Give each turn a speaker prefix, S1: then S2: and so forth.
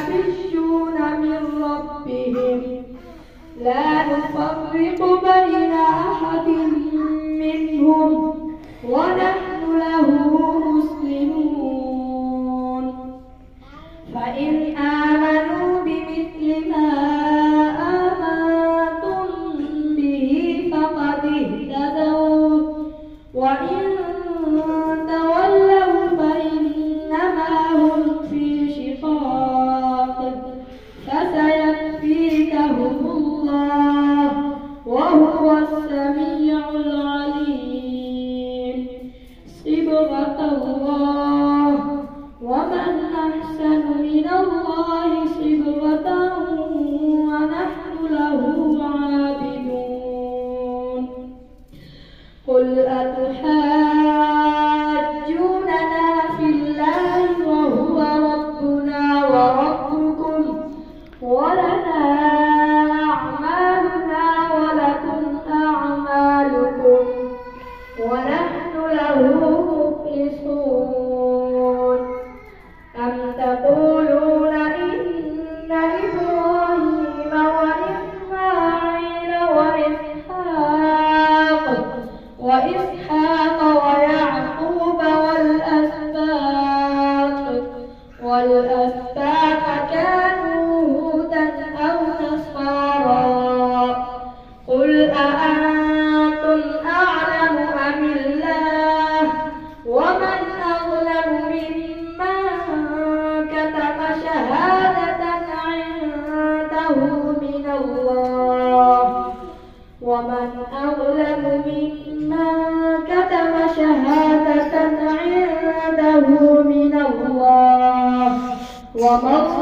S1: نبيون من ربهم لا نفرق بين أحد منهم ونحن له مسلمون فإن آمنوا بمثل ما آمنتم به فقد اهتدوا وإن تولوا فإنما هم في شقاق فسيكفيكهم الله وهو السميع العليم صبغة الله ومن أحسن من الله صبغة ونحن له عابدون قل أتحاجوننا في الله وهو ربنا وربكم ولنا أعمالنا ولكم أعمالكم ونحن له مخلصون أم تقولون إن إبراهيم وإسماعيل وإسحاق ويعقوب والأسباط كانوا هودا أو نصارى قل أأنتم أعلم أم الله ومن أظلم ممن كتم شهادة عنده من الله ومن أظلم ممن كتم شهادة عنده من الله وما